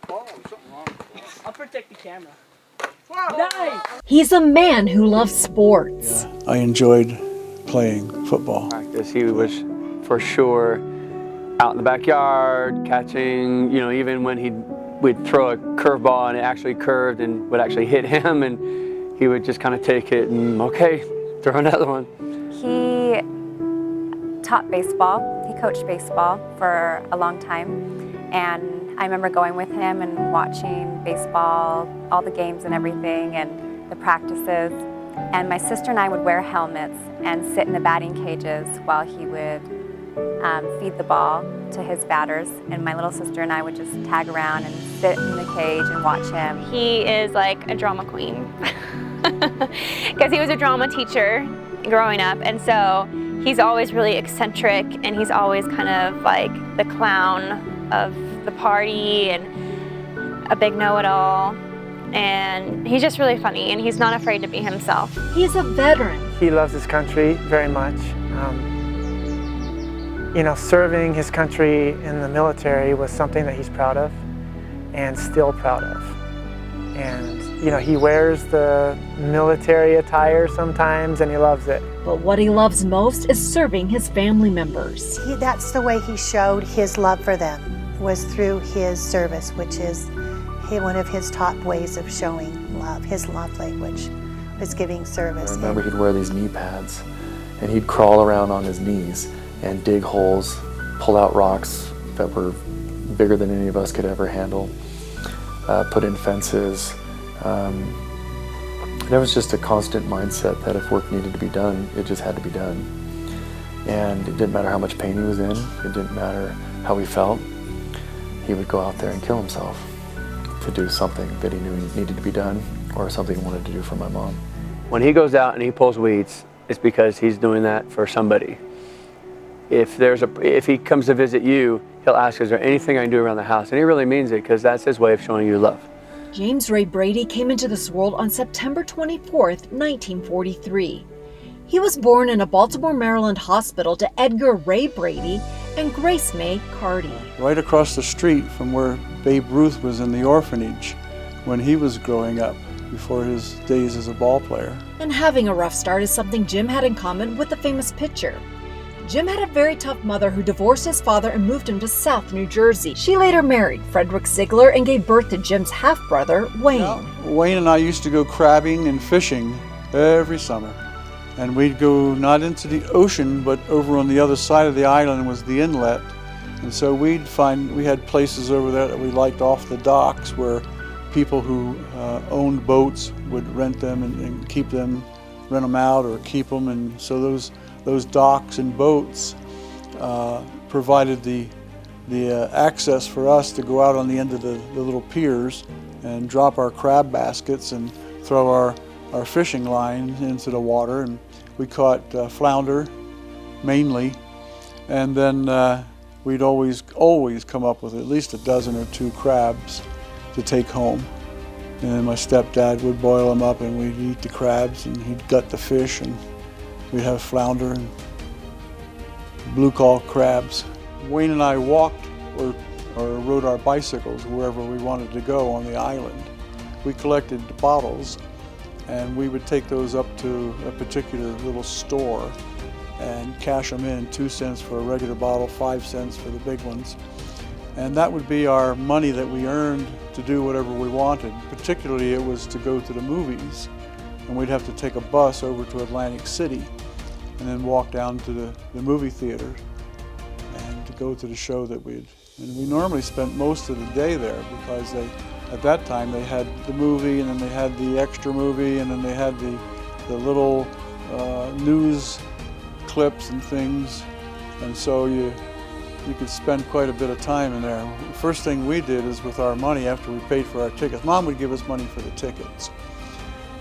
I'll protect the camera. Nice. He's a man who loves sports. Yeah, I enjoyed playing football. Practice, he was for sure out in the backyard, catching, even when we'd throw a curveball and it actually curved and would actually hit him, and he would just kind of take it and, okay, throw another one. He taught baseball. He coached baseball for a long time, and I remember going with him and watching baseball, all the games and everything, and the practices. And my sister and I would wear helmets and sit in the batting cages while he would feed the ball to his batters. And my little sister and I would just tag around and sit in the cage and watch him. He is like a drama queen because he was a drama teacher growing up. And so he's always really eccentric, and he's always kind of like the clown of the party and a big know-it-all. And he's just really funny, and he's not afraid to be himself. He's a veteran. He loves his country very much. Serving his country in the military was something that he's proud of and still proud of. And, he wears the military attire sometimes, and he loves it. But what he loves most is serving his family members. That's the way he showed his love for them, was through his service, which is one of his top ways of showing love. His love language was giving service. I remember he'd wear these knee pads, and he'd crawl around on his knees and dig holes, pull out rocks that were bigger than any of us could ever handle, put in fences. There was just a constant mindset that if work needed to be done, it just had to be done. And it didn't matter how much pain he was in, it didn't matter how he felt, he would go out there and kill himself to do something that he knew needed to be done, or something he wanted to do for my mom. When he goes out and he pulls weeds, it's because he's doing that for somebody. If he comes to visit you, he'll ask, is there anything I can do around the house? And he really means it, because that's his way of showing you love. James Ray Brady came into this world on September 24th, 1943. He was born in a Baltimore, Maryland hospital to Edgar Ray Brady and Grace May Carty. Right across the street from where Babe Ruth was in the orphanage when he was growing up, before his days as a ball player. And having a rough start is something Jim had in common with the famous pitcher. Jim had a very tough mother who divorced his father and moved him to South New Jersey. She later married Frederick Ziegler and gave birth to Jim's half-brother, Wayne. Well, Wayne and I used to go crabbing and fishing every summer. And we'd go not into the ocean, but over on the other side of the island was the inlet. And so we had places over there that we liked off the docks where people who owned boats would rent them and keep them, rent them out or keep them. And so those docks and boats provided the access for us to go out on the end of the little piers and drop our crab baskets and throw our fishing line into the water. And we caught flounder mainly, and then we'd always come up with at least a dozen or two crabs to take home. And then my stepdad would boil them up, and we'd eat the crabs, and he'd gut the fish, and we'd have flounder and blue caul crabs. Wayne and I walked or rode our bicycles wherever we wanted to go on the island. We collected bottles, and we would take those up to a particular little store and cash them in, 2 cents for a regular bottle, 5 cents for the big ones. And that would be our money that we earned to do whatever we wanted. Particularly it was to go to the movies. And we'd have to take a bus over to Atlantic City and then walk down to the movie theater and to go to the show that and we normally spent most of the day there, because at that time they had the movie, and then they had the extra movie, and then they had the little news clips and things. And so you could spend quite a bit of time in there. The first thing we did is, with our money, after we paid for our tickets, Mom would give us money for the tickets.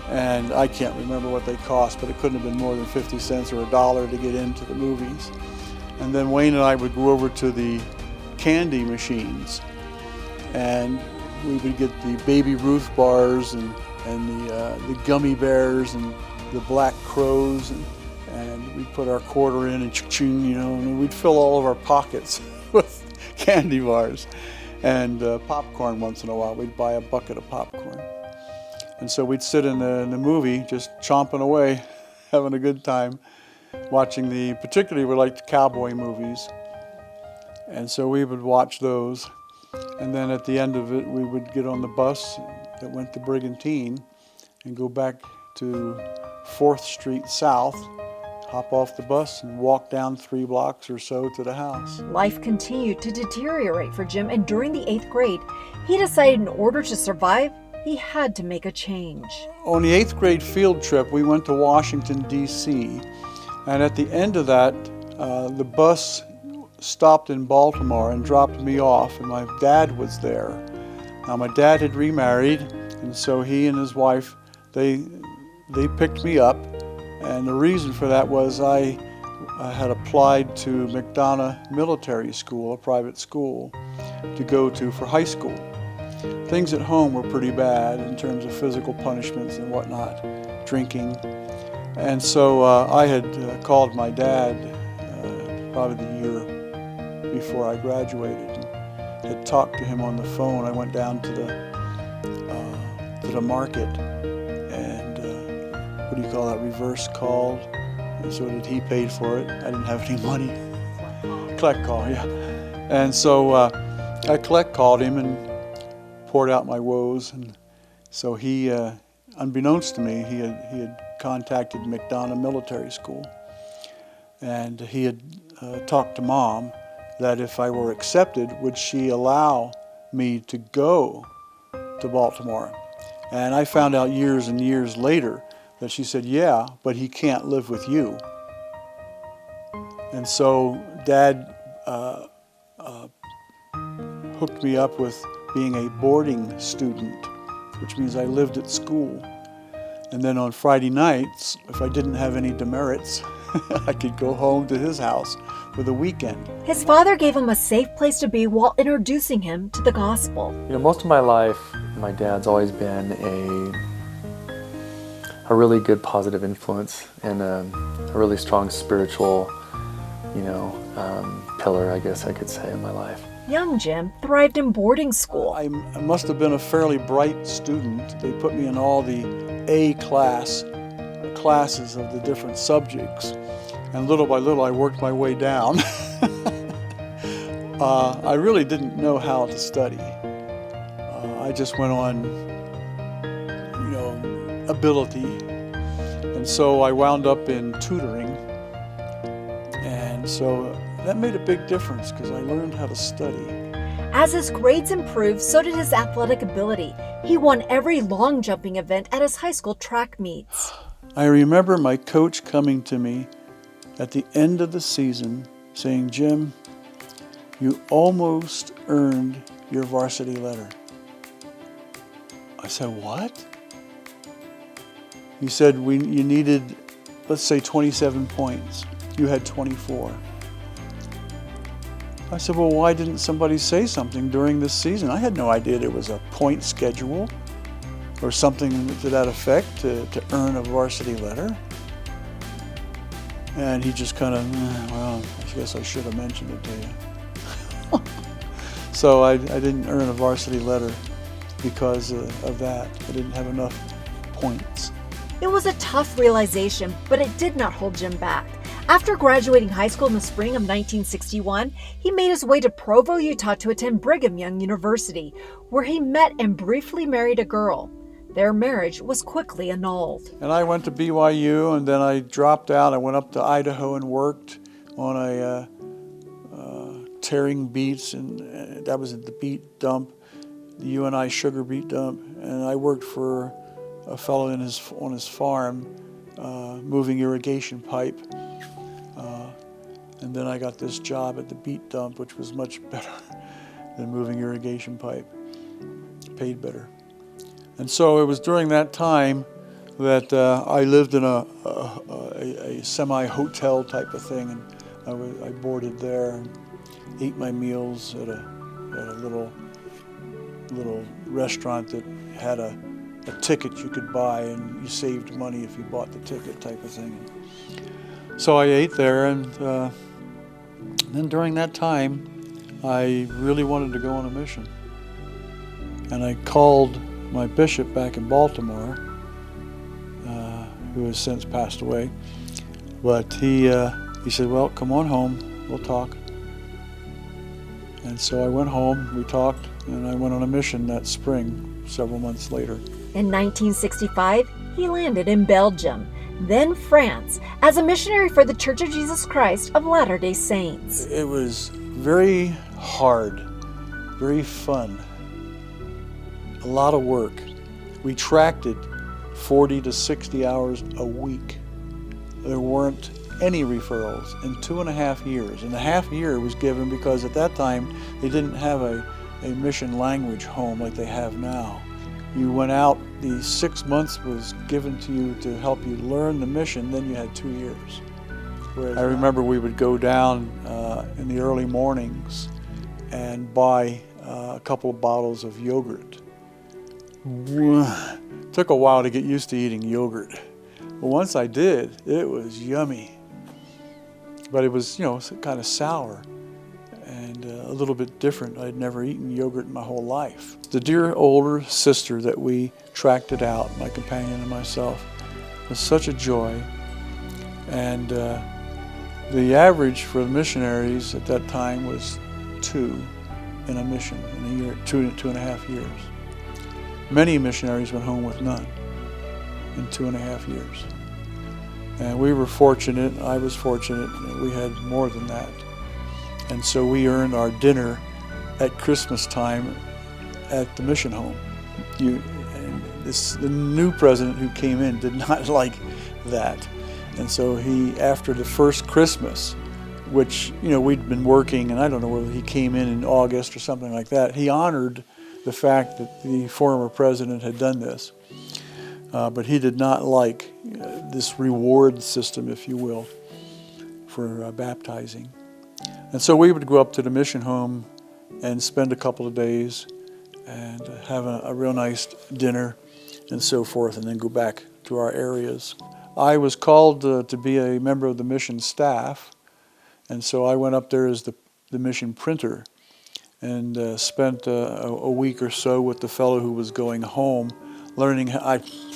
And I can't remember what they cost, but it couldn't have been more than 50 cents or $1 to get into the movies. And then Wayne and I would go over to the candy machines, and we would get the Baby Ruth bars and the gummy bears and the black crows, and we'd put our quarter in and cha-ching, and we'd fill all of our pockets with candy bars. and popcorn once in a while. We'd buy a bucket of popcorn. And so we'd sit in the movie just chomping away, having a good time, watching particularly we liked cowboy movies. And so we would watch those. And then at the end of it, we would get on the bus that went to Brigantine and go back to 4th Street South, hop off the bus and walk down 3 blocks or so to the house. Life continued to deteriorate for Jim, and during the 8th grade, he decided in order to survive, he had to make a change. On the 8th grade field trip, we went to Washington, D.C., and at the end of that, the bus stopped in Baltimore and dropped me off, and my dad was there. Now my dad had remarried, and so he and his wife, they picked me up, and the reason for that was I had applied to McDonough Military School, a private school, to go to for high school. Things at home were pretty bad in terms of physical punishments and whatnot, drinking, and so I had called my dad probably the year before I graduated, and had talked to him on the phone. I went down to the market and what do you call that, reverse called, and so he paid for it. I didn't have any money. Collect call, yeah. And so I collect called him and poured out my woes, and so he, unbeknownst to me, he had contacted McDonough Military School, and he had talked to Mom that if I were accepted, would she allow me to go to Baltimore? And I found out years and years later that she said, yeah, but he can't live with you. And so Dad hooked me up with being a boarding student, which means I lived at school. And then on Friday nights, if I didn't have any demerits, I could go home to his house for the weekend. His father gave him a safe place to be while introducing him to the gospel. You know, most of my life, my dad's always been a really good positive influence and a really strong spiritual, pillar, I guess I could say, in my life. Young Jim thrived in boarding school. I must have been a fairly bright student. They put me in all the A classes of the different subjects, and little by little I worked my way down. I really didn't know how to study. I just went on, ability, and so I wound up in tutoring, and so that made a big difference because I learned how to study. As his grades improved, so did his athletic ability. He won every long jumping event at his high school track meets. I remember my coach coming to me at the end of the season saying, Jim, you almost earned your varsity letter. I said, what? He said, you needed, let's say 27 points. You had 24. I said, well, why didn't somebody say something during this season? I had no idea there was a point schedule or something to that effect to earn a varsity letter. And he just kind of, well, I guess I should have mentioned it to you. So I didn't earn a varsity letter because of that. I didn't have enough points. It was a tough realization, but it did not hold Jim back. After graduating high school in the spring of 1961, he made his way to Provo, Utah to attend Brigham Young University, where he met and briefly married a girl. Their marriage was quickly annulled. And I went to BYU, and then I dropped out. I went up to Idaho and worked on a tearing beets, and that was at the beet dump, the UNI sugar beet dump. And I worked for a fellow on his farm, moving irrigation pipe. And then I got this job at the beet dump, which was much better than moving irrigation pipe, paid better. And so it was during that time that I lived in a semi-hotel type of thing, and I boarded there and ate my meals at a little restaurant that had a ticket you could buy, and you saved money if you bought the ticket type of thing. So I ate there, and then during that time, I really wanted to go on a mission. And I called my bishop back in Baltimore, who has since passed away. But he said, well, come on home, we'll talk. And so I went home, we talked, and I went on a mission that spring, several months later. In 1965, he landed in Belgium, then France, as a missionary for the Church of Jesus Christ of Latter-day Saints. It was very hard, very fun, a lot of work. We tracked it 40 to 60 hours a week. There weren't any referrals in 2.5 years. And the half year was given because at that time they didn't have a mission language home like they have now. You went out, the 6 months was given to you to help you learn the mission, then you had 2 years. Whereas I remember we would go down in the early mornings and buy a couple of bottles of yogurt. It took a while to get used to eating yogurt. But once I did, it was yummy. But it was, kind of sour and a little bit different. I'd never eaten yogurt in my whole life. The dear older sister that we tracked it out, my companion and myself, was such a joy. And the average for the missionaries at that time was 2 in a mission in a year, 2.5 years. Many missionaries went home with none in 2.5 years. And we were fortunate, I was fortunate, that we had more than that. And so we earned our dinner at Christmas time at the mission home. The new president who came in did not like that. And so he, after the first Christmas, which, we'd been working, and I don't know whether he came in August or something like that, he honored the fact that the former president had done this. But he did not like this reward system, if you will, for baptizing. And so we would go up to the mission home and spend a couple of days and have a real nice dinner and so forth, and then go back to our areas. I was called to be a member of the mission staff, and so I went up there as the mission printer and spent a week or so with the fellow who was going home, learning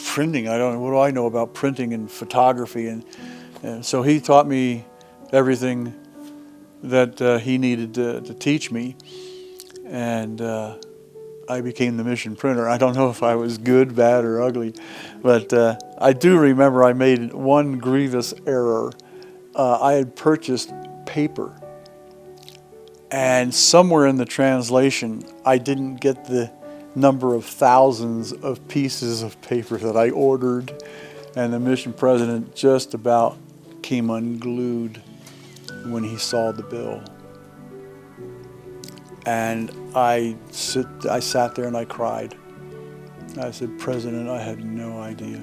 printing. I don't know, what do I know about printing and photography? And so he taught me everything that he needed to teach me, and I became the mission printer. I don't know if I was good, bad, or ugly, but I do remember I made one grievous error. I had purchased paper, and somewhere in the translation I didn't get the number of thousands of pieces of paper that I ordered, and the mission president just about came unglued when he saw the bill. And I sat there and I cried. I said, President, I had no idea.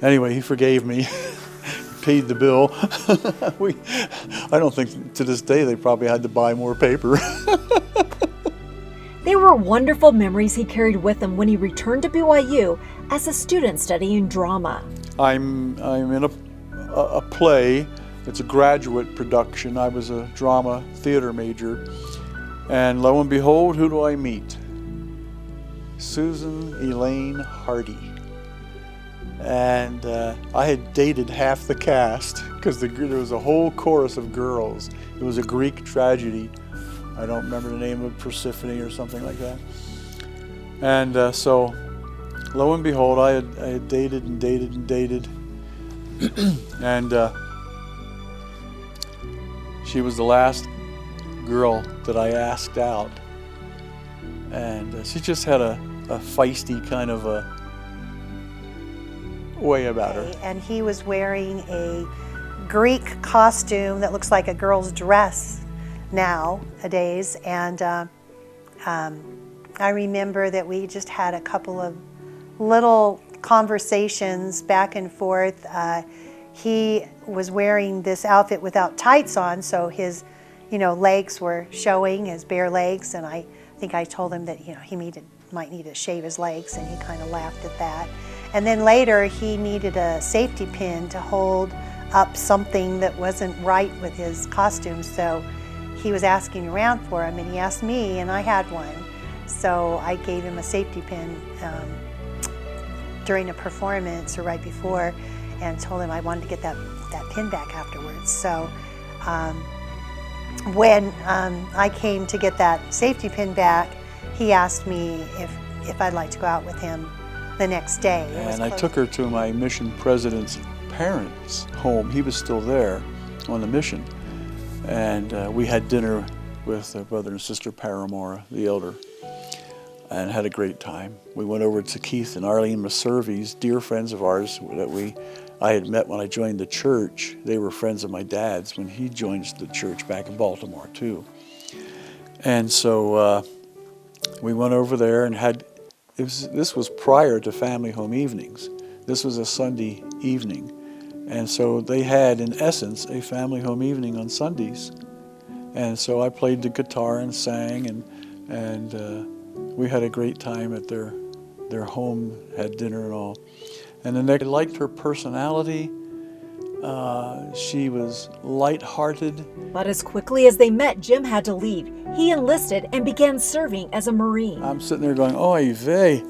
Anyway, he forgave me, paid the bill. I don't think to this day they probably had to buy more paper. They were wonderful memories he carried with him when he returned to BYU as a student studying drama. I'm in a play. It's a graduate production. I was a drama theater major. And lo and behold, who do I meet? Susan Elaine Hardy. And I had dated half the cast because there was a whole chorus of girls. It was a Greek tragedy. I don't remember the name of Persephone or something like that. And so, lo and behold, I had dated and dated and dated. And she was the last girl that I asked out. And she just had a feisty kind of a way about her. And he was wearing a Greek costume that looks like a girl's dress nowadays. And I remember that we just had a couple of little conversations back and forth. He was wearing this outfit without tights on, so his, legs were showing, his bare legs, and I think I told him that, he might need to shave his legs, and he kind of laughed at that. And then later, he needed a safety pin to hold up something that wasn't right with his costume. So he was asking around for him, and he asked me, and I had one. So I gave him a safety pin during a performance or right before, and told him I wanted to get that pin back afterwards. So when I came to get that safety pin back, he asked me if I'd like to go out with him the next day. And I took her to my mission president's parents' home. He was still there on the mission. And we had dinner with brother and sister Paramore, the elder, and had a great time. We went over to Keith and Arlene Maservi's, dear friends of ours that I had met when I joined the church. They were friends of my dad's when he joined the church back in Baltimore too. And so we went over there and this was prior to family home evenings. This was a Sunday evening. And so they had, in essence, a family home evening on Sundays. And so I played the guitar and sang, and we had a great time at their home, had dinner and all. And then they liked her personality. She was lighthearted. But as quickly as they met, Jim had to leave. He enlisted and began serving as a Marine. I'm sitting there going, oy vey.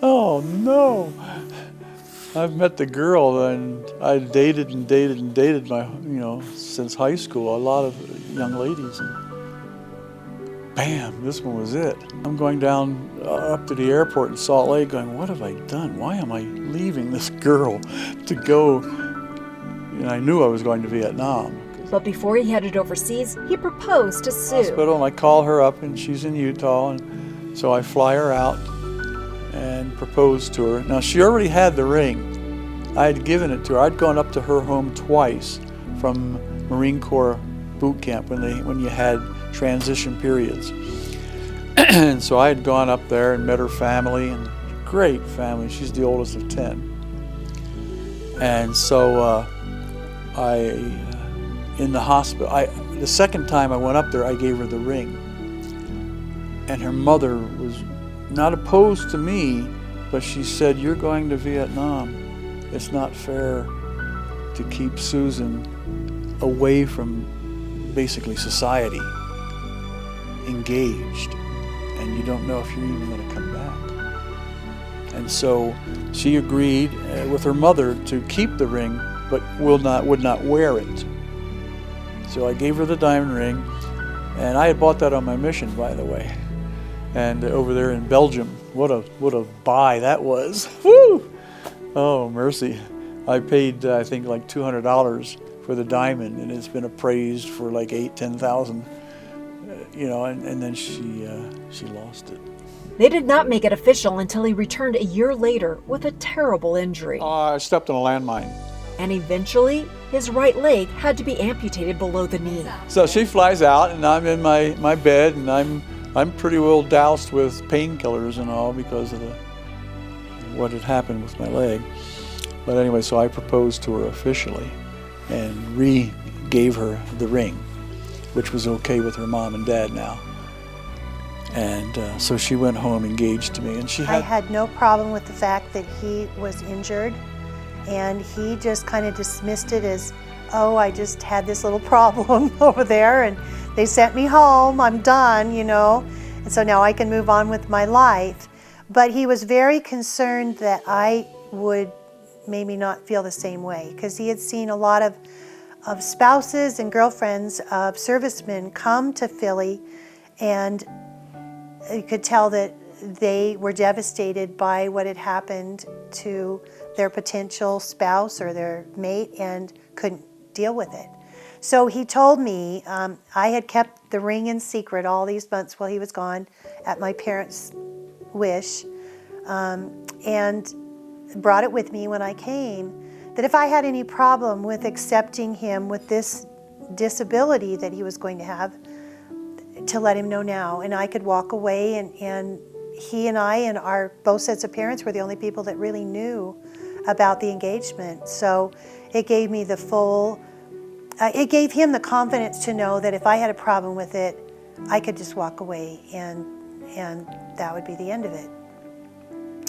Oh no. I've met the girl, and I dated since high school, a lot of young ladies. And bam, this one was it. I'm going down up to the airport in Salt Lake going, what have I done? Why am I leaving this girl to go? And I knew I was going to Vietnam. But before he headed overseas, he proposed to Sue. Hospital, and I call her up, and she's in Utah, and so I fly her out and proposed to her. Now, she already had the ring. I had given it to her. I'd gone up to her home twice from Marine Corps boot camp when you had transition periods. And so I had gone up there and met her family, and great family. She's the oldest of 10. And so in the hospital, the second time I went up there, I gave her the ring. And her mother was not opposed to me, but she said, you're going to Vietnam. It's not fair to keep Susan away from basically society, engaged, and you don't know if you're even going to come back. And so she agreed with her mother to keep the ring, but would not wear it. So I gave her the diamond ring, and I had bought that on my mission, by the way. And over there in Belgium, what a buy that was. Woo! Oh, mercy. I paid, I think, like $200 for the diamond, and it's been appraised for like $10,000, and then she lost it. They did not make it official until he returned a year later with a terrible injury. I stepped on a landmine. And eventually, his right leg had to be amputated below the knee. So she flies out, and I'm in my bed, and I'm pretty well doused with painkillers and all because of what had happened with my leg. But anyway, so I proposed to her officially and re-gave her the ring, which was okay with her mom and dad now. And so she went home engaged to me, and I had no problem with the fact that he was injured, and he just kind of dismissed it as, oh, I just had this little problem over there, and they sent me home, I'm done, and so now I can move on with my life. But he was very concerned that I would maybe not feel the same way, because he had seen a lot of spouses and girlfriends of servicemen come to Philly, and you could tell that they were devastated by what had happened to their potential spouse or their mate and couldn't deal with it. So he told me, I had kept the ring in secret all these months while he was gone at my parents' wish, and brought it with me when I came, that if I had any problem with accepting him with this disability that he was going to have, to let him know now, and I could walk away, and he and I and our both sets of parents were the only people that really knew about the engagement. So it gave me it gave him the confidence to know that if I had a problem with it, I could just walk away, and that would be the end of it.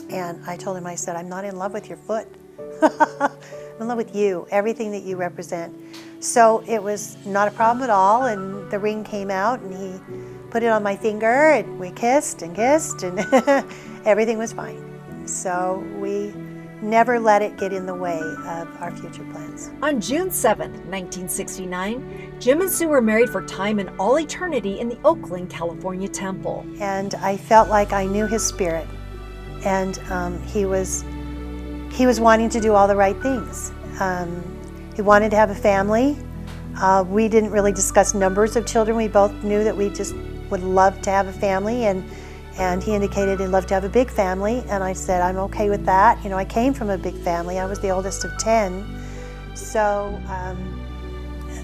And I told him, I said, I'm not in love with your foot. I'm in love with you, everything that you represent. So it was not a problem at all, and the ring came out, and he put it on my finger, and we kissed, and everything was fine. So we never let it get in the way of our future plans. On June 7th, 1969, Jim and Sue were married for time and all eternity in the Oakland, California temple. And I felt like I knew his spirit, and he was wanting to do all the right things. He wanted to have a family. We didn't really discuss numbers of children. We both knew that we just would love to have a family, and he indicated he'd love to have a big family, and I said, I'm okay with that. You know, I came from a big family. I was the oldest of 10, so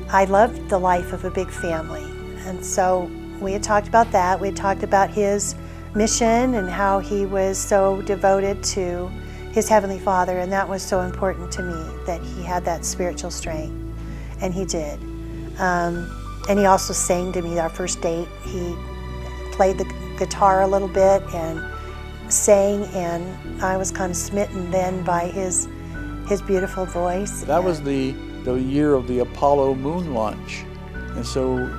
I loved the life of a big family. And so we had talked about that. We had talked about his mission and how he was so devoted to his Heavenly Father, and that was so important to me, that he had that spiritual strength, and he did. And he also sang to me our first date. He played the guitar a little bit and sang, and I was kind of smitten then by his beautiful voice. That was the year of the Apollo moon launch, and so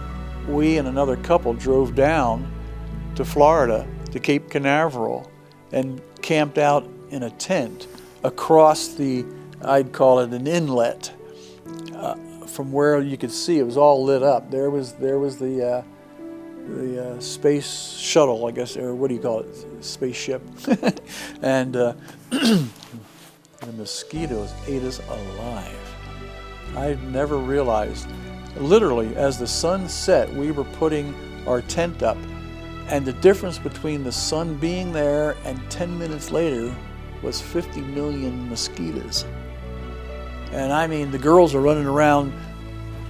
we and another couple drove down to Florida, to Cape Canaveral, and camped out in a tent across the, I'd call it an inlet, from where you could see it was all lit up. There was the space shuttle, I guess, or what do you call it, spaceship, and the mosquitoes ate us alive. I'd never realized, literally, as the sun set, we were putting our tent up, and the difference between the sun being there and 10 minutes later was 50 million mosquitoes. And I mean, the girls are running around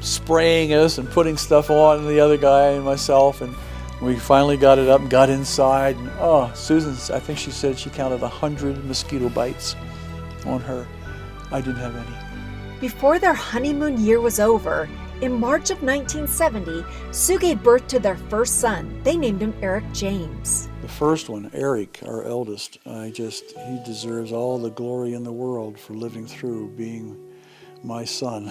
spraying us and putting stuff on the other guy and myself, and we finally got it up and got inside, and oh, Susan, I think she said she counted 100 mosquito bites on her. I didn't have any. Before their honeymoon year was over, in March of 1970, Sue gave birth to their first son. They named him Eric James. The first one, Eric, our eldest, he deserves all the glory in the world for living through being my son.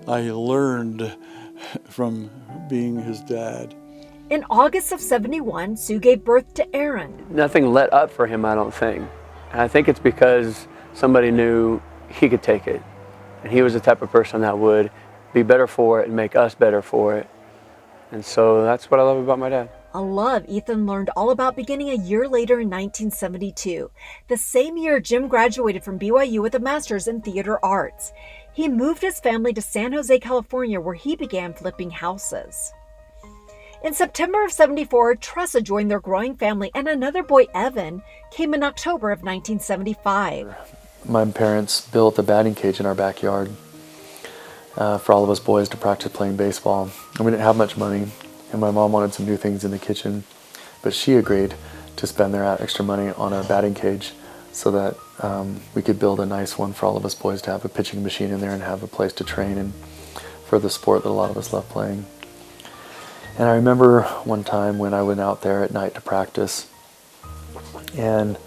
I learned from being his dad. In August of 71, Sue gave birth to Aaron. Nothing let up for him, I don't think. And I think it's because somebody knew he could take it. And he was the type of person that would be better for it and make us better for it. And so that's what I love about my dad. A love Ethan learned all about beginning a year later in 1972. The same year, Jim graduated from BYU with a master's in theater arts. He moved his family to San Jose, California, where he began flipping houses. In September of 74, Tressa joined their growing family, and another boy, Evan, came in October of 1975. My parents built a batting cage in our backyard for all of us boys to practice playing baseball. And we didn't have much money, and my mom wanted some new things in the kitchen, but she agreed to spend their extra money on a batting cage so that we could build a nice one for all of us boys to have a pitching machine in there and have a place to train and for the sport that a lot of us love playing. And I remember one time when I went out there at night to practice, and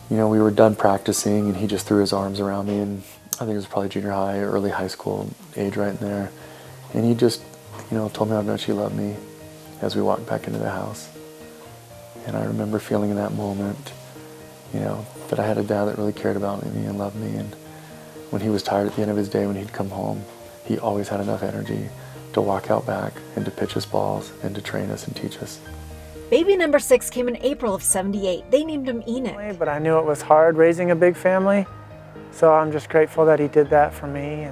you know, we were done practicing and he just threw his arms around me, and I think it was probably junior high, early high school age right in there. And he just, you know, told me how much he loved me as we walked back into the house. And I remember feeling in that moment, you know, that I had a dad that really cared about me and loved me. And when he was tired at the end of his day, when he'd come home, he always had enough energy to walk out back and to pitch us balls and to train us and teach us. Baby number 6 came in April of 78. They named him Enoch. But I knew it was hard raising a big family, so I'm just grateful that he did that for me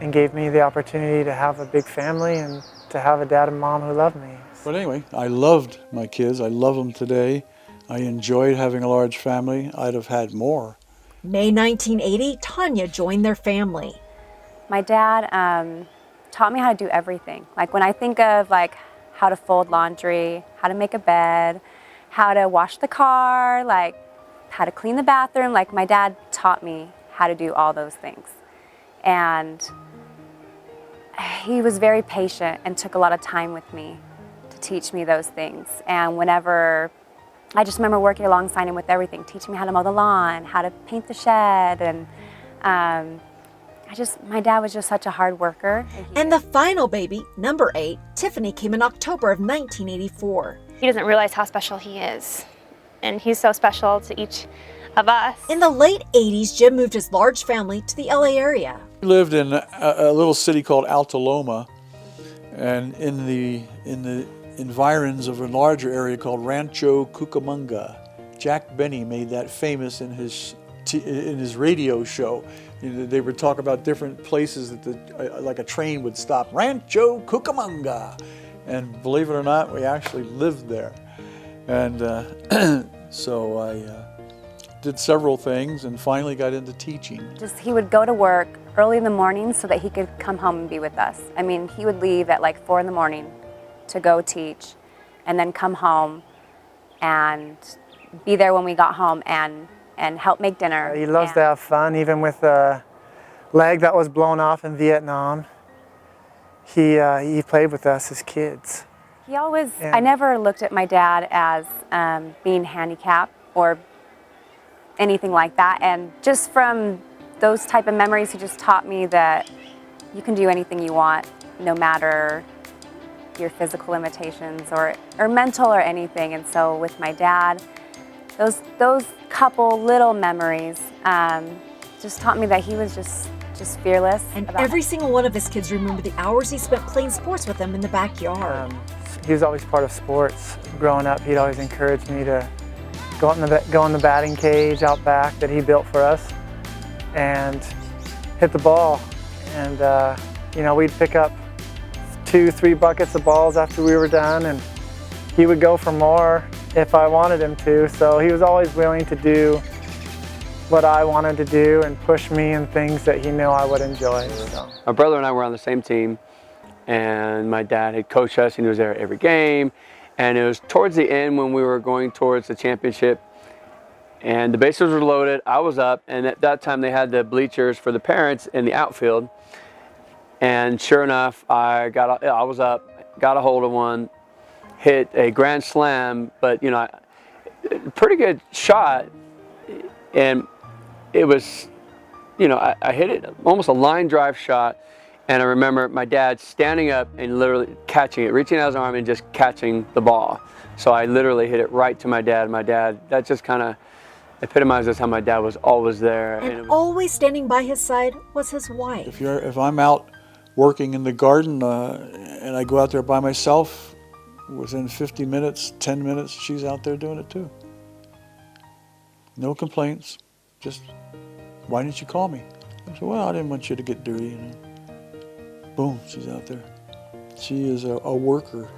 and gave me the opportunity to have a big family and to have a dad and mom who loved me. But anyway, I loved my kids. I love them today. I enjoyed having a large family. I'd have had more. May 1980, Tanya joined their family. My dad taught me how to do everything. Like when I think of like how to fold laundry, how to make a bed, how to wash the car, like how to clean the bathroom, like my dad taught me how to do all those things. And he was very patient and took a lot of time with me to teach me those things. And whenever I just remember working alongside him with everything, teaching me how to mow the lawn, how to paint the shed, and my dad was just such a hard worker. And the final baby, number 8, Tiffany, came in October of 1984. He doesn't realize how special he is, and he's so special to each of us. In the late 80s, Jim moved his large family to the LA area. We lived in a little city called Altaloma, and in the environs of a larger area called Rancho Cucamonga. Jack Benny made that famous in his radio show. They would talk about different places that like a train would stop. Rancho Cucamonga. And believe it or not, we actually lived there. And so I did several things and finally got into teaching. He would go to work early in the morning so that he could come home and be with us. I mean, he would leave at like 4 in the morning to go teach and then come home and be there when we got home and help make dinner. He loves to have fun, even with a leg that was blown off in Vietnam. He played with us as kids. I never looked at my dad as being handicapped or anything like that. And just from those type of memories, he just taught me that you can do anything you want, no matter your physical limitations or mental or anything. And so with my dad, those couple little memories just taught me that he was just fearless. And every single one of his kids remember the hours he spent playing sports with them in the backyard. He was always part of sports. Growing up, he'd always encourage me to go in the batting cage out back that he built for us and hit the ball. And we'd pick up 2-3 buckets of balls after we were done, and he would go for more if I wanted him to. So he was always willing to do what I wanted to do and push me in things that he knew I would enjoy. So. My brother and I were on the same team, and my dad had coached us, and he was there at every game. And it was towards the end when we were going towards the championship, and the bases were loaded. I was up, and at that time they had the bleachers for the parents in the outfield. And sure enough, I was up, got a hold of one, hit a grand slam, but pretty good shot, and it was, I hit it almost a line drive shot, and I remember my dad standing up and literally catching it, reaching out his arm and just catching the ball. So I literally hit it right to my dad. My dad, that just kind of epitomizes how my dad was always there. And always standing by his side was his wife. If I'm out working in the garden and I go out there by myself, within 50 minutes, 10 minutes, she's out there doing it too. No complaints, just, why didn't you call me? I said, well, I didn't want you to get dirty, Boom, she's out there. She is a worker.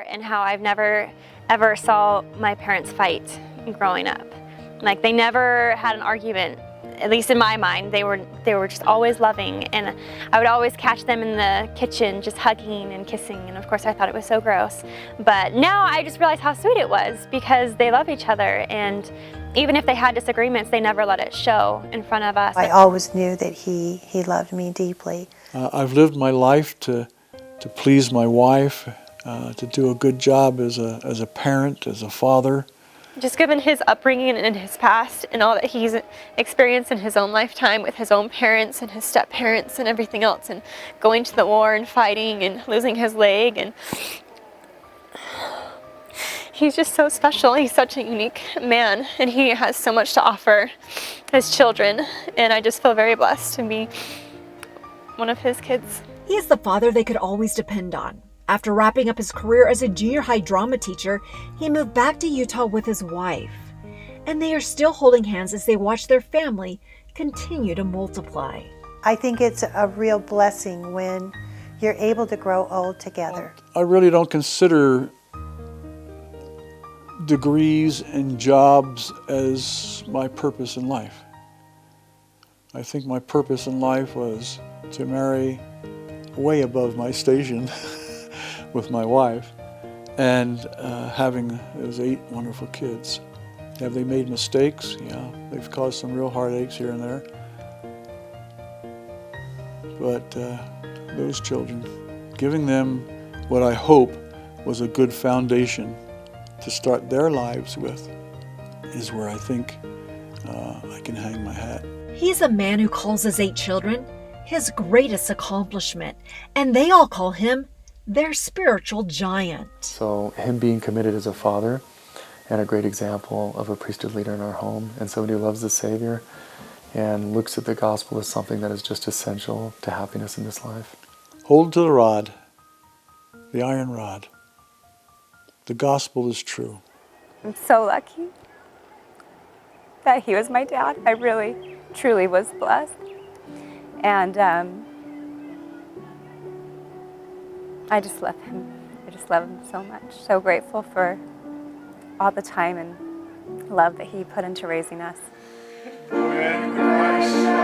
And how I've never ever saw my parents fight growing up. Like, they never had an argument, at least in my mind. They were just always loving, and I would always catch them in the kitchen just hugging and kissing, and of course I thought it was so gross. But now I just realize how sweet it was, because they love each other, and even if they had disagreements, they never let it show in front of us. I always knew that he loved me deeply. I've lived my life to please my wife, to do a good job as a parent, as a father. Just given his upbringing and his past and all that he's experienced in his own lifetime with his own parents and his step-parents and everything else, and going to the war and fighting and losing his leg, and he's just so special. He's such a unique man, and he has so much to offer his children, and I just feel very blessed to be one of his kids. He is the father they could always depend on. After wrapping up his career as a junior high drama teacher, he moved back to Utah with his wife. And they are still holding hands as they watch their family continue to multiply. I think it's a real blessing when you're able to grow old together. I really don't consider degrees and jobs as my purpose in life. I think my purpose in life was to marry way above my station with my wife and having those 8 wonderful kids. Have they made mistakes? Yeah, they've caused some real heartaches here and there. But those children, giving them what I hope was a good foundation to start their lives with is where I think I can hang my hat. He's a man who calls his 8 children his greatest accomplishment, and they all call him their spiritual giant. So him being committed as a father and a great example of a priesthood leader in our home and somebody who loves the Savior and looks at the gospel as something that is just essential to happiness in this life. Hold to the rod, the iron rod. The gospel is true. I'm so lucky that he was my dad. I really, truly was blessed. And I just love him. I just love him so much. So grateful for all the time and love that he put into raising us. Go ahead, Christ.